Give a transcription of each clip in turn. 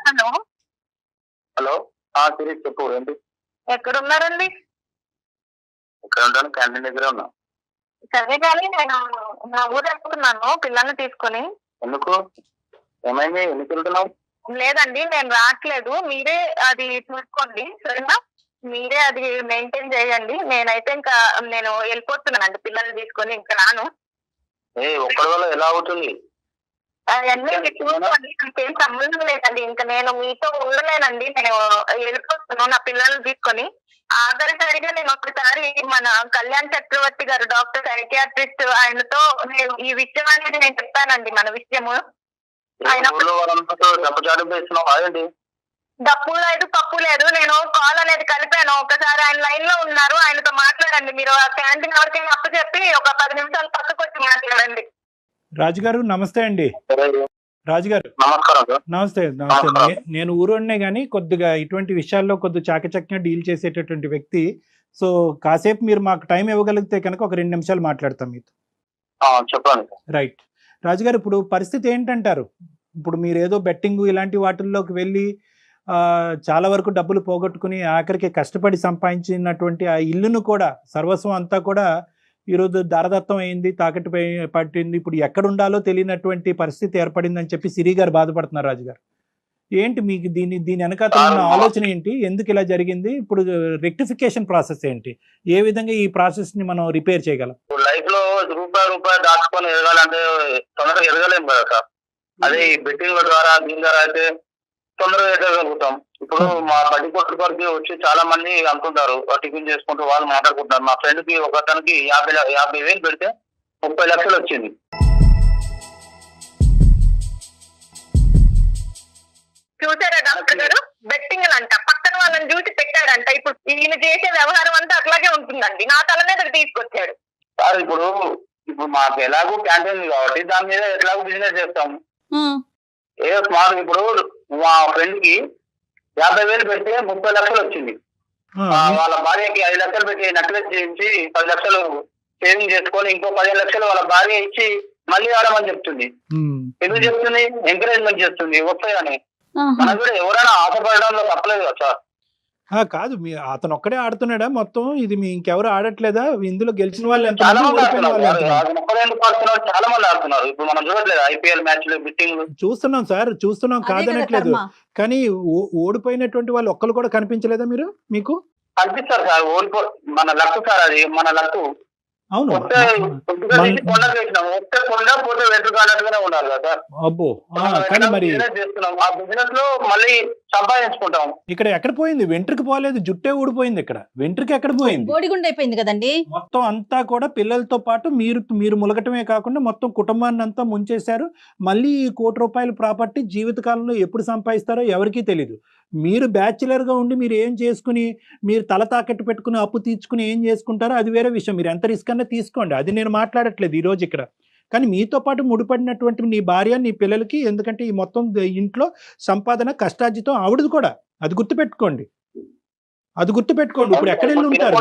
Hello. Hello. సిరి చెప్పు ఏంటి? ఎక్కడున్నారండి? ఇక్కడ ఉంటాను, క్యాంటీన్ దగ్గరే ఉన్నా. సరే కానీ నేను నా ఊరు వెళ్తున్నాను పిల్లల్ని తీసుకొని. ఎందుకు? ఏమైంది? ఎందుకు వెళ్తున్నావు? లేదండి నేను రావట్లేదు, మీరే అది చూసుకోండి సరేనా. మీరే అది మెయింటైన్ చేయండి. నేనైతే ఇంకా నేను వెళ్ళిపోతున్నానండి పిల్లల్ని తీసుకొని, ఇంకా రాను. ఒక్కడి వల్ల ఎలా అవుతుంది? అవన్నీ మీరు చూసుకోండి, నాకేం సంబంధం లేదండి. ఇంకా నేను మీతో ఉండలేనండి, నేను వెళ్ళిపోతున్నాను నా పిల్లల్ని తీసుకొని. ఆఖరిసారిగా నేను ఒకసారి మన కళ్యాణ్ చక్రవర్తి గారు డాక్టర్ సైకియాట్రిస్ట్ ఆయనతో నేను ఈ విషయం అనేది నేను చెప్పానండి. మన విషయము ఆయన డప్పు లేదు పప్పు లేదు, నేను కాల్ అనేది కలిపాను. ఒకసారి ఆయన లైన్ లో ఉన్నారు, ఆయనతో మాట్లాడండి. మీరు ఆ క్యాంటీన్ ఎవరికి అప్పు చెప్పి ఒక 10 నిమిషాలు పక్కకు వచ్చి మాట్లాడండి. రాజుగారు నమస్తే అండి. రాజుగారు నమస్తే. నమస్తే. నేను ఊరోనే కానీ కొద్దిగా ఇటువంటి విషయాల్లో కొద్దిగా చాకచక్యంగా డీల్ చేసేటటువంటి వ్యక్తి. సో కాసేపు మీరు మాకు టైం ఇవ్వగలిగితే కనుక ఒక 2 నిమిషాలు మాట్లాడతాం మీతో. చెప్పండి. రైట్ రాజుగారు, ఇప్పుడు పరిస్థితి ఏంటంటారు? ఇప్పుడు మీరు ఏదో బెట్టింగ్ ఇలాంటి వాటిల్లోకి వెళ్ళి చాలా వరకు డబ్బులు పోగొట్టుకుని ఆఖరికి కష్టపడి సంపాదించినటువంటి ఆ ఇల్లును కూడా సర్వస్వం అంతా కూడా ఈరోజు దారదత్తం అయింది, తాకట్టు పట్టింది. ఇప్పుడు ఎక్కడ ఉండాలో తెలియనటువంటి పరిస్థితి ఏర్పడిందని చెప్పి సిరి గారు బాధపడుతున్నారు. రాజుగారు ఏంటి మీకు దీని వెనకాల ఉన్న ఆలోచన ఏంటి? ఎందుకు ఇలా జరిగింది? ఇప్పుడు రెక్టిఫికేషన్ ప్రాసెస్ ఏంటి? ఏ విధంగా ఈ ప్రాసెస్ ని మనం రిపేర్ చేయగలం? లైఫ్ లో రూపాయి దాచుకొని ఎదగాలంటే తొందరగా ఎదగలేము కదా సార్. అదే ఈ బెట్టింగ్ ద్వారా దీని ద్వారా అయితే తొందరగా ఎదగలుగుతాం. ఇప్పుడు మా బడ్డీ కొట్టుకోరికి వచ్చి చాలా మంది అంటుంటారు, టిఫిన్ చేసుకుంటూ వాళ్ళు మాట్లాడుకుంటున్నారు. మా ఫ్రెండ్ కి ఒకతనికి 50,000 పెడితే 30 లక్షలు వచ్చింది. చూసారా డాక్టర్ గారు, బెట్టింగ్ అంట పక్కన వాళ్ళని చూసి పెట్టాడంట. ఇప్పుడు ఈయన చేసే వ్యవహారం అంతా అట్లాగే ఉంటుందండి, నా తల మీద తీసుకొచ్చాడు. సార్ ఇప్పుడు మాకు ఎలాగో క్యాంటీన్ కాబట్టి దాని మీద ఎట్లాగో బిజినెస్ చేస్తాం. ఏదో స్మార్ట్ ఇప్పుడు మా ఫ్రెండ్ కి 50,000 పెడితే 30 లక్షలు వచ్చింది. వాళ్ళ భార్యకి 5 లక్షలు పెట్టి నెక్లెస్ చేయించి 10 లక్షలు సేవింగ్ చేసుకొని ఇంకో 15 లక్షలు వాళ్ళ భార్య ఇచ్చి మళ్ళీ ఆడమని చెప్తుంది. ఎందుకు చెప్తుంది? ఎంకరేజ్మెంట్ చేస్తుంది వస్తాయని. మనకు కూడా ఎవరైనా ఆశపడడంలో తప్పలేదు కదా సార్. కాదు, అతను ఒక్కడే ఆడుతున్నాడా మొత్తం? ఇది మీ ఇంకెవరు ఆడట్లేదా? ఇందులో గెలిచిన వాళ్ళు చాలా మంది ఆడుతున్నారు. చాలా మంది ఆడుతున్నారు. ఇప్పుడు మనం చూడట్లేదు ఐపీఎల్ మ్యాచ్లు బెట్టింగ్ చూస్తున్నాం సార్, చూస్తున్నాం, కాదనట్లేదు. కానీ ఓడిపోయినటువంటి వాళ్ళు ఒక్కరు కూడా కనిపించలేదా మీకు? కనిపిస్తారు సార్. మన లక్కు సార్, అది మన లక్కు. అవును, అబ్బో. కానీ మరి ఇక్కడ ఎక్కడ పోయింది? వెంట్రుకి పోలేదు, జుట్టే ఊడిపోయింది. ఇక్కడ వెంట్రుకి ఎక్కడ పోయింది? బోడిగుండు అయిపోయింది కదండి. మొత్తం అంతా కూడా పిల్లలతో పాటు మీరు ములగటమే కాకుండా మొత్తం కుటుంబాన్ని అంతా ముంచేశారు. మళ్ళీ ఈ ₹1,00,00,000 ప్రాపర్టీ జీవితకాలంలో ఎప్పుడు సంపాదిస్తారో ఎవరికీ తెలీదు. మీరు బ్యాచులర్ గా ఉండి మీరు ఏం చేసుకుని మీరు తల తాకట్టు పెట్టుకుని అప్పు తీర్చుకుని ఏం చేసుకుంటారో అది వేరే విషయం. మీరు ఎంత రిస్క్ అన్నా తీసుకోండి, అది నేను మాట్లాడట్లేదు ఈ రోజు ఇక్కడ. కానీ మీతో పాటు ముడిపడినటువంటి నీ భార్య నీ పిల్లలకి, ఎందుకంటే ఈ మొత్తం ఇంట్లో సంపాదన కష్టార్జితం ఆవిడది కూడా, అది గుర్తుపెట్టుకోండి. ఇప్పుడు ఎక్కడ వెళ్ళి ఉంటారు?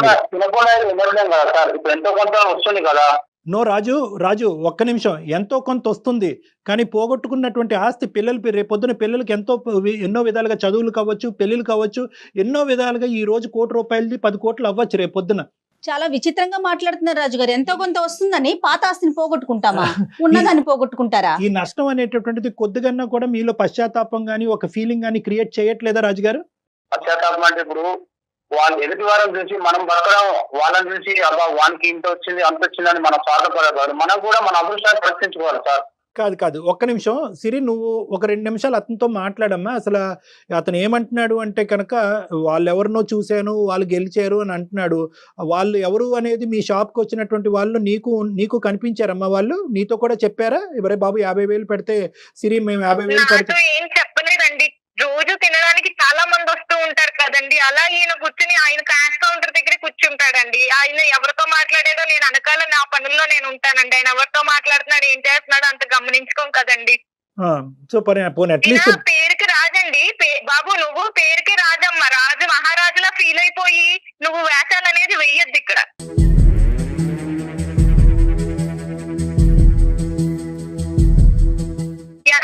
నో రాజు ఒక్క నిమిషం. ఎంతో కొంత వస్తుంది, కానీ పోగొట్టుకున్నటువంటి ఆస్తి పిల్లలు రేపొద్దున పిల్లలకి ఎన్నో విధాలుగా చదువులు కావచ్చు, పెళ్లిళ్ళు కావచ్చు, ఎన్నో విధాలుగా ఈ రోజు ₹1,00,00,000 10 కోట్లు అవ్వచ్చు రేపొద్దున. చాలా విచిత్రంగా మాట్లాడుతున్నారు రాజుగారు. ఎంతో కొంత వస్తుందని పాత ఆస్తిని పోగొట్టుకుంటామా? ఉన్నదాన్ని పోగొట్టుకుంటారా? ఈ నష్టం అనేటటువంటిది కొద్దిగా కూడా మీలో పశ్చాత్తాపం గానీ ఒక ఫీలింగ్ గానీ క్రియేట్ చేయట్లేదా రాజుగారు? పశ్చాత్తాపం అంటే ఇప్పుడు వాళ్ళు ఎదుటి వారం చూసి మనం బతకడం, వాళ్ళని చూసి అబ్బా వానికి ఇంత వచ్చింది అంత వచ్చిందని మనం స్వార్థపడకూడదు. మనం కూడా మన అదృష్టాన్ని పరీక్షించుకోవాలి సార్. కాదు, ఒక్క నిమిషం సిరి, నువ్వు ఒక 2 నిమిషాలు అతనితో మాట్లాడమ్మా. అసలు అతను ఏమంటున్నాడు అంటే కనుక వాళ్ళు ఎవరినో చూశాను, వాళ్ళు గెలిచారు అని అంటున్నాడు. వాళ్ళు ఎవరు అనేది మీ షాప్కి వచ్చినటువంటి వాళ్ళు నీకు కనిపించారమ్మా? వాళ్ళు నీతో కూడా చెప్పారా? ఎవరే బాబు 50,000 పెడితే సిరి మేము 50,000 పెడితే? ఏం చెప్పలేదండి. రోజు తినడానికి చాలా మంది వస్తూ ఉంటారు కదండి, అలా ఈయన కూర్చుని ఆయన క్యాష్ కౌంటర్ దగ్గర కూర్చుంటాడండి. ఆయన ఎవరితో మాట్లాడేదో నేను అనకాల నా పనుల్లో నేను ఉంటానండి. ఆయన ఎవరితో మాట్లాడుతున్నాడు, ఏం చేస్తున్నాడు అంత గమనించుకోం కదండి. పేరుకి రాజండి బాబు, నువ్వు పేరుకి రాజమ్మ, రాజు మహారాజులా ఫీల్ అయిపోయి నువ్వు వేషాలు అనేది వెయ్యొద్దు ఇక్కడ.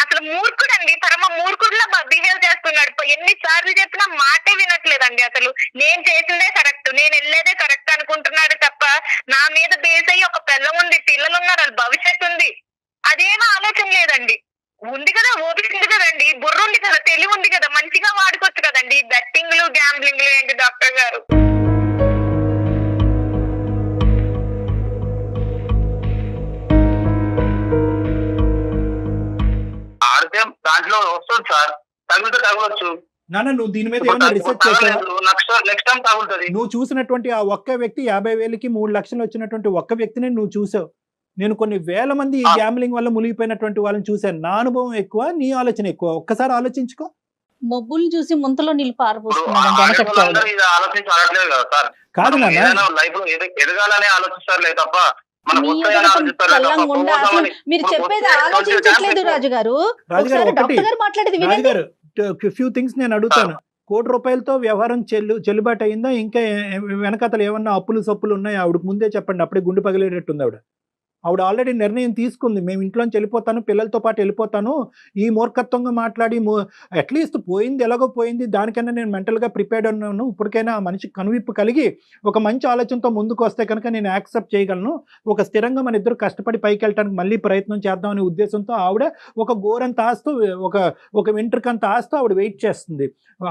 అసలు మూర్ఖుడండి, పరమ మూర్ఖుడిలా బిహేవ్ చేస్తున్నాడు. చేస్తున్నాడు. ఎన్నిసార్లు చెప్పినా మాటే వినట్లేదండి. అసలు నేను చేసిందే కరెక్ట్, నేను వెళ్ళేదే కరెక్ట్ అనుకుంటున్నాడు తప్ప నా మీద బేస్ అయ్యి ఒక పిల్ల ఉంది, పిల్లలు ఉన్నారు, వాళ్ళ భవిష్యత్తు ఉంది, అదేమో ఆలోచన లేదండి. ఉంది కదా, ఓపిక ఉంది కదండి, బుర్ర ఉంది కదా, తెలివి ఉంది కదా, మంచిగా వాడుకోవచ్చు కదండి. బెట్టింగ్లు గ్యాంబ్లింగ్లు ఏంటి డాక్టర్ గారు? ఆడితే దాంట్లో వస్తుంది సార్, తగిలితే తగలొచ్చు. నాన్న నువ్వు దీని మీద ఏమైనా రీసెర్చ్ చేసావా? నెక్స్ట్ టైం తగులుతుంది. నువ్వు చూసినటువంటి ఆ ఒక్క వ్యక్తి 50,000కి 3 లక్షలు వచ్చినటువంటి ఒక్క వ్యక్తిని నువ్వు చూసావు. నేను కొన్ని వేల మంది ఈ గ్యాంబ్లింగ్ వల్ల మునిగిపోయినటువంటి వాళ్ళని చూశాను. నా అనుభవం ఎక్కువ, నీ ఆలోచన ఎక్కువ. ఒక్కసారి ఆలోచించుకో. మబ్బులు చూసి ముంతలో నీళ్ళు పారపోస్తున్నాడు ఆలోచించట్లేదు కదా సార్. కాదు నాన్న, లైఫ్ లో ఎదగాలని ఆలోచిస్తారులే తప్ప మనకు మీ వస్తాయని ఆలోచిస్తారు కళ్ళం ఉండా అసలు మీరు చెప్పేది ఆలోచించట్లేదు రాజుగారు. రాజుగారు ఒకటి, డాక్టర్ గారు మాట్లాడేది వినండి. రాజుగారు ఫ్యూ థింగ్స్ నేను అడుగుతాను. ₹1,00,00,000 వ్యవహారం చెల్లుబాటు అయిందా? ఇంకా వెనకాతలు ఏమన్నా అప్పులు సప్పులు ఉన్నాయి? ఆవిడకు ముందే చెప్పండి, అప్పుడే గుండు పగిలేటట్టుంది ఆవిడ. ఆవిడ ఆల్రెడీ నిర్ణయం తీసుకుంది, మేము ఇంట్లోంచి వెళ్ళిపోతాను, పిల్లలతో పాటు వెళ్ళిపోతాను. ఈ మూర్ఖత్వంగా మాట్లాడి అట్లీస్ట్ పోయింది ఎలాగో పోయింది, దానికన్నా నేను మెంటల్గా ప్రిపేర్డ్ ఉన్నాను. ఇప్పటికైనా ఆ మనిషి కనువిప్పు కలిగి ఒక మంచి ఆలోచనతో ముందుకు వస్తే కనుక నేను యాక్సెప్ట్ చేయగలను. ఒక స్థిరంగా మన ఇద్దరు కష్టపడి పైకి వెళ్ళడానికి మళ్ళీ ప్రయత్నం చేద్దామనే ఉద్దేశంతో ఆవిడ ఒక గోరంత ఆస్తూ ఒక వెంట్రుకంత ఆస్తూ ఆవిడ వెయిట్ చేస్తుంది.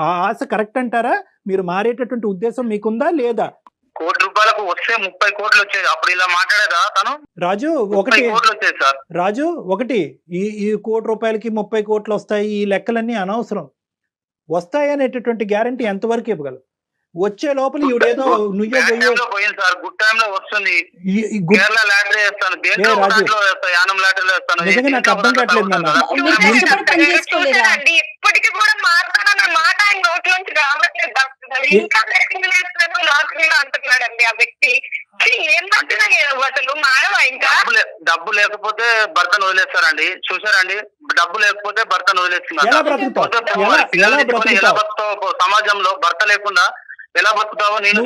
ఆ ఆశ కరెక్ట్ అంటారా? మీరు మారేటటువంటి ఉద్దేశం మీకుందా లేదా? ₹1,00,00,000 వస్తే 30 కోట్లు వచ్చేది. అప్పుడు ఇలా మాట్లాడేదా తను? రాజు ఒకటి, వచ్చేది సార్. రాజు ఒకటి, ఈ ₹1,00,00,000కి 30 కోట్లు వస్తాయి, ఈ లెక్కలన్నీ అనవసరం. వస్తాయి అనేటటువంటి గ్యారంటీ ఎంతవరకు ఇవ్వగలరు? వచ్చే లోపల ఈవిడేదో నుయ్యో పోయింది సార్, గుడ్ టైమ్ లో వస్తుంది. కేరళ లాటరీ వేస్తాను, యానం లాటరీలో వేస్తాను. నిజంగా నాకు అర్థం కావట్లేదు నాన్న. ఇప్పటికీ కూడా మాట్లాడాలన్న మాట ఆయన నోట్లోంచి రావట్లేదు. అంటున్నాడండి ఆ వ్యక్తి. అసలు మానవ ఇంకా డబ్బు లేకపోతే భర్తను వదిలేస్తారండి. చూసారండి, డబ్బు లేకపోతే భర్తను వదిలేస్తున్నారు. ఎలా బతుకుతావు సమాజంలో? భర్త లేకుండా ఎలా బతుకుతావో నేను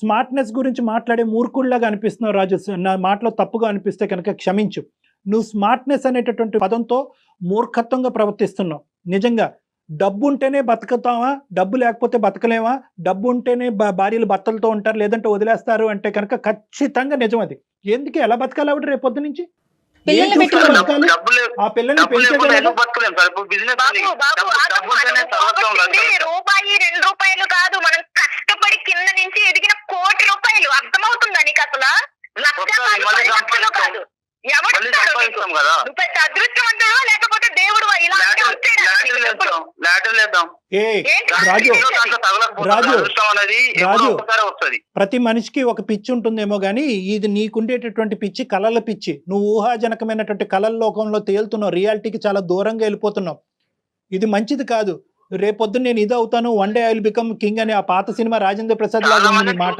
స్మార్ట్నెస్ గురించి మాట్లాడే మూర్ఖుల్లాగా అనిపిస్తున్నావు రాజు. నా మాటలో తప్పుగా అనిపిస్తే కనుక క్షమించు. నువ్వు స్మార్ట్నెస్ అనేటటువంటి పదంతో మూర్ఖత్వంగా ప్రవర్తిస్తున్నావు. నిజంగా డబ్బు ఉంటేనే బతుకుతావా, డబ్బు లేకపోతే బతకలేవా, డబ్బు ఉంటేనే భార్యలు భర్తలతో ఉంటారు లేదంటే వదిలేస్తారు అంటే కనుక ఖచ్చితంగా నిజం అది. ఎందుకు ఎలా బతకాలి ఆవిడ రేపు పొద్దు నుంచి? ఆ పిల్లల్ని రూపాయి 2 రూపాయలు కాదు, మనం కష్టపడి కింద నుంచి ఎదిగిన ₹1,00,00,000. అర్థమవుతుందా నీకు? అసలు లక్షలు కాదు. అదృష్టవంతుడు లేకపోతే దేవుడు రాజు, ప్రతి మనిషికి ఒక పిచ్చి ఉంటుందేమో గానీ ఇది నీకుండేటటువంటి పిచ్చి కళల పిచ్చి. నువ్వు ఊహాజనకమైనటువంటి కళల లోకంలో తేలుతున్నావు, రియాలిటీకి చాలా దూరంగా వెళ్ళిపోతున్నావు. ఇది మంచిది కాదు. రేపొద్దున నేను ఇది అవుతాను, one day I will become king అని ఆ పాత సినిమా రాజేంద్ర ప్రసాద్ లాగా ఉంది మాట.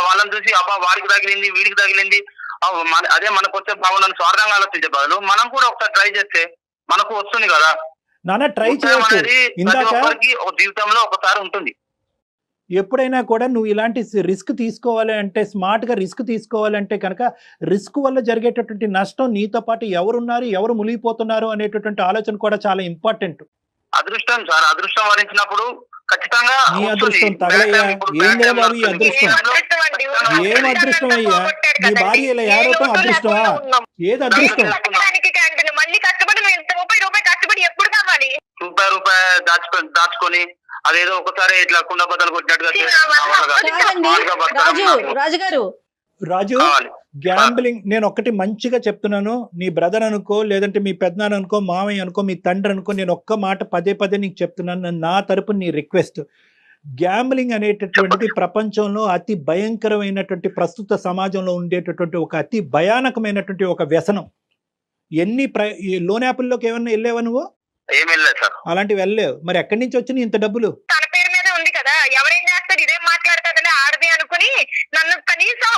వాళ్ళని చూసి అబ్బా వాడికి తగిలింది వీడికి తగిలింది, అదే మనకు వచ్చే బాగుందని స్వార్థంగా ఆలోచించే బదులు మనం కూడా ఒకసారి ట్రై చేస్తే మనకు వస్తుంది కదా నాన్న. ట్రై చేయొచ్చు, ఇందాక జీవితంలో ఒకసారి ఉంటుంది. ఎప్పుడైనా కూడా నువ్వు ఇలాంటి రిస్క్ తీసుకోవాలి అంటే, స్మార్ట్ గా రిస్క్ తీసుకోవాలంటే కనుక రిస్క్ వల్ల జరిగేటటువంటి నష్టం, నీతో పాటు ఎవరున్నారు, ఎవరు మునిగిపోతున్నారు అనేటటువంటి ఆలోచన కూడా చాలా ఇంపార్టెంట్. అదృష్టం సార్, అదృష్టం వరించినప్పుడు ఖచ్చితంగా నీ అదృష్టం తగలయ్యా. ఏం బాబు ఈ అదృష్టం? ఏం అదృష్టం అయ్యా? నీ భార్య ఇలా ఏడవటం అదృష్టమా? ఏది అదృష్టం? మళ్ళీ కష్టపడి ₹1 కష్టపడి ఎప్పుడు కావాలి? దాచుకొని అదేదో ఒకసారి ఇట్లా కుండ బద్దలు కొట్టినట్టుగా రాజుగారు. రాజు, గ్యాంబ్లింగ్ నేను ఒక్కటి మంచిగా చెప్తున్నాను. నీ బ్రదర్ అనుకో, లేదంటే మీ పెద్దనాన్న అనుకో, మామయ్య అనుకో, మీ తండ్రి అనుకో, నేను ఒక్క మాట పదే పదే నీకు చెప్తున్నాను. నా తరపున నీ రిక్వెస్ట్, గ్యాంబ్లింగ్ అనేటటువంటిది ప్రపంచంలో అతి భయంకరమైనటువంటి, ప్రస్తుత సమాజంలో ఉండేటటువంటి ఒక అతి భయానకమైనటువంటి ఒక వ్యసనం. లోన్ యాప్ల్లోకి ఏమన్నా వెళ్ళావా నువ్వు? ఏం వెళ్ళలేదు సార్. అలాంటివి వెళ్ళలేవు. మరి ఎక్కడి నుంచి వచ్చినాయి ఇంత డబ్బులు? తన పేరు మీద ఉంది కదా, ఎవరేం చేస్తారు, ఇదేం మాట్లాడతాదని ఆడది అనుకుని నన్ను కనీసం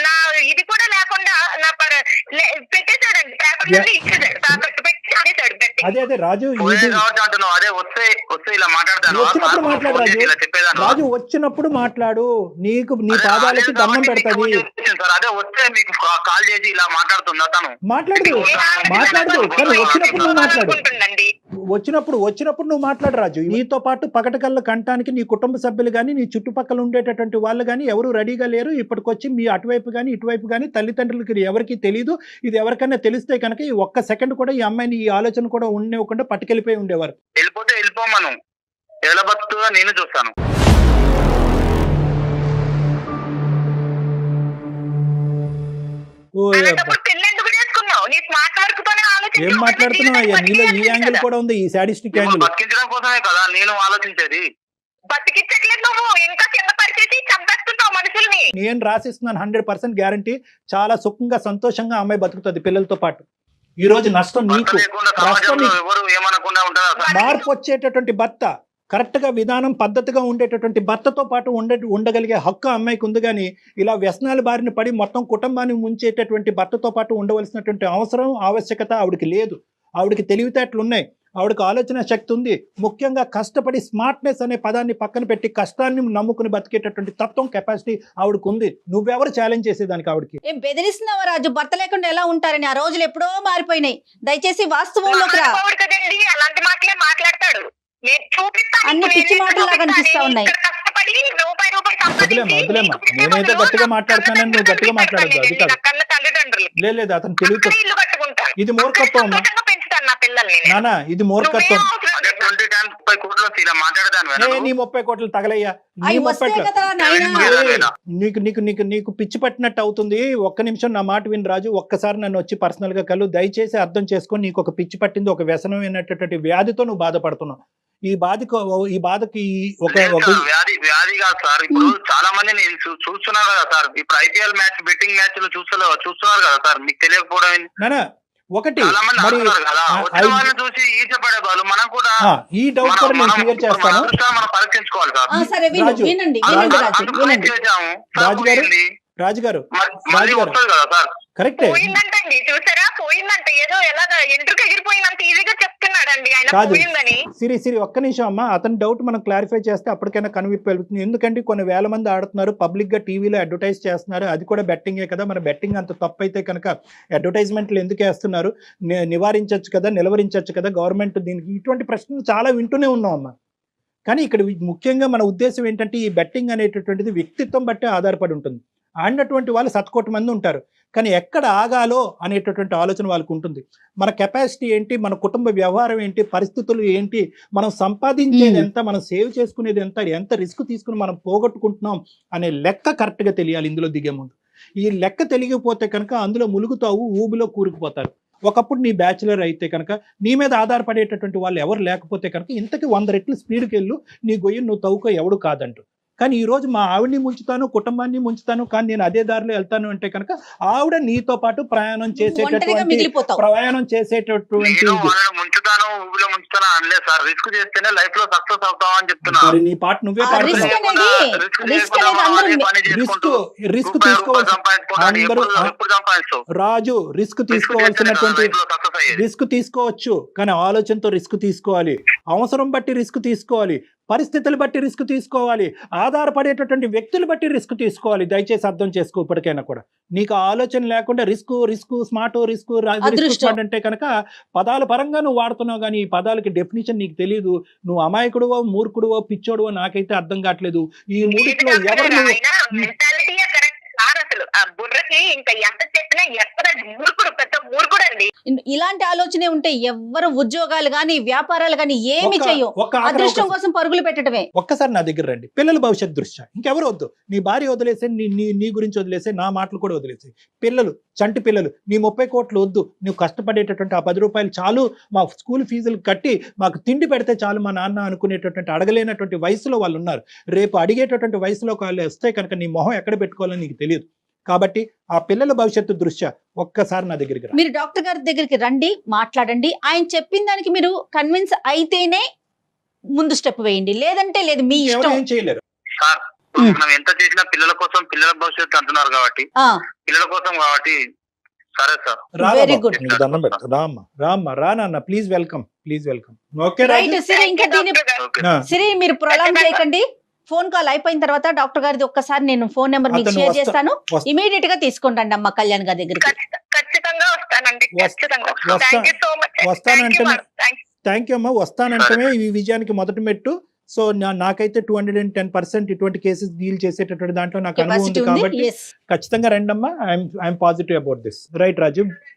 నా ఇది కూడా లేకుండా పెట్టేశాడండి. అదే రాజు, వచ్చినప్పుడు మాట్లాడు రాజు, వచ్చినప్పుడు మాట్లాడు. నీకు నీ పాదాలకి దండం పెడతాది. అదే వస్తే మీకు కాల్ చేసి ఇలా మాట్లాడుతుందా తను? మాట్లాడు కానీ వచ్చినప్పుడు మాట్లాడు. వచ్చినప్పుడు నువ్వు మాట్లాడు రాజు. నీతో పాటు పగటకళ్ళ కంటానికి నీ కుటుంబ సభ్యులు కానీ నీ చుట్టుపక్కల ఉండేటటువంటి వాళ్ళు కానీ ఎవరు రెడీగా లేరు. ఇప్పటికొచ్చి మీ అటువైపు కానీ ఇటువైపు కానీ తల్లిదండ్రులకి ఎవరికి తెలియదు. ఇది ఎవరికైనా తెలిస్తే కనుక ఈ ఒక్క సెకండ్ కూడా ఈ అమ్మాయిని ఈ ఆలోచన కూడా ఉండేవ్వకుండా పట్టుకెళ్ళిపోయి ఉండేవారు. వెళ్ళిపోతే వెళ్ళిపోమను, ఎలా బతుకుతుందో నేను చూస్తాను. ఏం మాట్లాడుతున్నావు అయ్యా? నీలో ఈ యాంగిల్ కూడా ఉంది, ఈ సాడిస్టిక్ యాంగిల్. బతికించడం కోసమే కదా నేను ఆలోచించేది. బతికించట్లేదు, నువ్వు ఇంకా కింద పరిచేసి చంపేస్తున్నావు మనుషుల్ని. నేను రాసిస్తున్నాను 100% గ్యారంటీ. చాలా సుఖంగా సంతోషంగా అమ్మాయి బతుకుతుంది పిల్లలతో పాటు. ఈ రోజు నష్టం నీకు, ఎవరు ఏమనకుండా ఉంటారా? మార్పు వచ్చేటటువంటి భర్త, కరెక్ట్ గా విధానం పద్ధతిగా ఉండేటటువంటి భర్తతో పాటు ఉండగలిగే హక్కు అమ్మాయికి ఉంది. కానీ ఇలా వ్యసనాల బారిన పడి మొత్తం కుటుంబాన్ని ముంచేటటువంటి భర్తతో పాటు ఉండవలసినటువంటి అవసరం ఆవశ్యకత ఆవిడకి లేదు. ఆవిడకి తెలివితేటలు ఉన్నాయి, ఆవిడకి ఆలోచన శక్తి ఉంది. ముఖ్యంగా కష్టపడి స్మార్ట్నెస్ అనే పదాన్ని పక్కన పెట్టి కష్టాన్ని నమ్ముకుని బతికేటటువంటి తత్వం, కెపాసిటీ ఆవిడకు ఉంది. నువ్వెవరు ఛాలెంజ్ చేసేదానికి ఆవిడకి? ఏం బెదిరిస్తున్నావా రాజు? భర్త లేకుండా ఎలా ఉంటారని? ఆ రోజులు ఎప్పుడో మారిపోయినాయి. దయచేసి వాస్తవంలోకి రా. కదండి అలాంటి మాటలే మాట్లాడతాడు. అన్ని పిచ్చి మాటలు లాగా అనిపిస్తా ఉన్నాయి. వదిలేమ్మా, నేనైతే గట్టిగా మాట్లాడుతున్నానని నువ్వు గట్టిగా మాట్లాడద్దు. అది కాదు, లేదు అతను తెలివితో. ఇది మూర్ఖత్వం అమ్మా నానా, ఇది మూర్ఖత్వం. నీ 30 కోట్లు తగలయ్యా, నీ 30 నీకు పిచ్చి పట్టినట్టు అవుతుంది. ఒక్క నిమిషం నా మాట విని రాజు, ఒక్కసారి నన్ను వచ్చి పర్సనల్ గా కలు. దయచేసి అర్థం చేసుకొని, నీకు ఒక పిచ్చి పట్టింది, ఒక వ్యసనం అయినటువంటి వ్యాధితో నువ్వు బాధపడుతున్నావు. ఈ బాధకి ఒక వ్యాధి కాదు సార్. ఇప్పుడు చాలా మంది నేను చూస్తున్నారు కదా సార్. ఇప్పుడు IPL మ్యాచ్, బెట్టింగ్ మ్యాచ్లు చూస్తున్నారు కదా సార్. మీకు తెలియకపోవడం నానా ఒకటి. చూసి ఈచపడే వాళ్ళు మనం కూడా ఈ డౌట్ కూడా నేను క్లియర్ చేస్తాను. మనం పరీక్షించుకోవాలి సార్. రాజుగారు కరెక్ట్. పోయిందంటండి, చూసారా? పోయిందంట. ఏదో ఎలాగా ఎంట్రుకు ఎగిరిపోయిందంత ఈజీగా చెప్తున్నాడండి ఆయన పోయిందని. సిరి ఒక్క నిమిషం అమ్మా, అతని డౌట్ మనం క్లారిఫై చేస్తే అప్పటికైనా కనువిప్పు వెళ్తుంది. ఎందుకంటే కొన్ని వేల మంది ఆడుతున్నారు, పబ్లిక్ గా టీవీలో అడ్వర్టైజ్ చేస్తున్నారు. అది కూడా బెట్టింగే కదా. మన బెట్టింగ్ అంత తప్పు అయితే కనుక అడ్వర్టైజ్మెంట్లు ఎందుకు వేస్తున్నారు? నివారించవచ్చు కదా, నిలవరించవచ్చు కదా గవర్నమెంట్. దీనికి ఇటువంటి ప్రశ్నలు చాలా వింటూనే ఉన్నాం అమ్మా. కానీ ఇక్కడ ముఖ్యంగా మన ఉద్దేశం ఏంటంటే, ఈ బెట్టింగ్ అనేటటువంటిది వ్యక్తిత్వం బట్టే ఆధారపడి ఉంటుంది. ఆడినటువంటి వాళ్ళు 100 కోట్ల మంది ఉంటారు, కానీ ఎక్కడ ఆగాలో అనేటటువంటి ఆలోచన వాళ్ళకు ఉంటుంది. మన కెపాసిటీ ఏంటి, మన కుటుంబ వ్యవహారం ఏంటి, పరిస్థితులు ఏంటి, మనం సంపాదించేది ఎంత, మనం సేవ్ చేసుకునేది ఎంత రిస్క్ తీసుకుని మనం పోగొట్టుకుంటున్నాం అనే లెక్క కరెక్ట్గా తెలియాలి ఇందులో దిగే ముందు. ఈ లెక్క తెలియకపోతే కనుక అందులో ములుగుతావు, ఊబిలో కూరుకుపోతారు. ఒకప్పుడు నీ బ్యాచులర్ అయితే కనుక, నీ మీద ఆధారపడేటటువంటి వాళ్ళు ఎవరు లేకపోతే కనుక ఇంతకి 100 రెట్లు స్పీడ్కి వెళ్ళు, నీ గొయ్యి నువ్వు తవ్వుకో, ఎవడు కాదంటూ. కానీ ఈ రోజు మా ఆవిడ్ని ముంచుతాను, కుటుంబాన్ని ముంచుతాను, కానీ నేను అదే దారిలో వెళ్తాను అంటే కనుక ఆవిడ నీతో పాటు ప్రయాణం చేసేటటువంటి నీ పాట నువ్వే రిస్క్ తీసుకోవాల్సి. రాజు రిస్క్ తీసుకోవాల్సినటువంటి రిస్క్ తీసుకోవచ్చు, కానీ ఆలోచనతో రిస్క్ తీసుకోవాలి, అవసరం బట్టి రిస్క్ తీసుకోవాలి, పరిస్థితులు బట్టి రిస్క్ తీసుకోవాలి, ఆధారపడేటటువంటి వ్యక్తులు బట్టి రిస్క్ తీసుకోవాలి. దయచేసి అర్థం చేసుకో. ఇప్పటికైనా కూడా నీకు ఆలోచన లేకుండా రిస్క్ స్మార్ట్ అంటే కనుక పదాల పరంగా నువ్వు వాడుతున్నావు, కానీ ఈ పదాలకి డెఫినేషన్ నీకు తెలియదు. నువ్వు అమాయకుడువో, మూర్ఖుడువో, పిచ్చోడువో నాకైతే అర్థం కావట్లేదు. ఈ మూడిట్లో ఎవరు ఇలాంటి ఆలోచనే ఉంటే ఎవ్వరు ఉద్యోగాలు గాని వ్యాపారాలు గాని ఏమి చెయ్యం, అదృష్టం కోసం పరుగులు పెట్టడమే. ఒక్కసారి నా దగ్గర రండి, పిల్లల భవిష్యత్ దృష్ట్యా ఇంకెవరు వద్దు. నీ భార్య వదిలేసే, నీ గురించి వదిలేసే, నా మాటలు కూడా వదిలేసే. పిల్లలు, చంటి పిల్లలు, నీ 30 కోట్లు వద్దు. నువ్వు కష్టపడేటటువంటి ఆ 10 రూపాయలు చాలు, మా స్కూల్ ఫీజులు కట్టి మాకు తిండి పెడితే చాలు మా నాన్న అనుకునేటటువంటి అడగలేనటువంటి వయసులో వాళ్ళు ఉన్నారు. రేపు అడిగేటటువంటి వయసులో వాళ్ళు వస్తే కనుక నీ మొహం ఎక్కడ పెట్టుకోవాలని నీకు తెలియదు. కాబట్టి ఆ పిల్లల భవిష్యత్తు దృష్ట్యా ఒక్కసారి నా దగ్గరికి రా. మీరు డాక్టర్ గారి దగ్గరికి రండి, మాట్లాడండి. ఆయన చెప్పిన దానికి మీరు కన్విన్స్ అయితేనే ముందు స్టెప్ వేయండి, లేదంటే లేదు, మీ ఇష్టం. ఏం చేయలేరు సార్. మనం ఎంత చేసినా పిల్లల కోసం, పిల్లల భవిష్యత్తు అంటున్నారు కాబట్టి, పిల్లల కోసం కాబట్టి సరే సార్. Very good. దండం పెట్టు. రామ్మా రా నాన్న, ప్లీజ్ వెల్కమ్. ఓకే రైట్ సిరి, ఇంకా దీని సిరి మీరు ప్రొలాంగ్ చేయకండి. ఫోన్ కాల్ అయిపోయిన తర్వాత డాక్టర్ గారిది ఒక్కసారి నేను ఫోన్ నెంబర్ మీకు షేర్ చేస్తాను. ఇమీడియట్ గా తీసుకొని రండి అమ్మ కళ్యాణ్ గారి దగ్గరికి. ఖచ్చితంగా వస్తానండి, ఖచ్చితంగా. థ్యాంక్ యూ అమ్మా, వస్తానంటమే ఈ విజయానికి మొదటి మెట్టు. సో నాకైతే 210% ఇటువంటి కేసెస్ డీల్ చేసేటటువంటి దాంట్లో నాకు అనుభవం ఉంది కాబట్టి ఖచ్చితంగా రండి అమ్మా. I'm positive about this. Right Raju.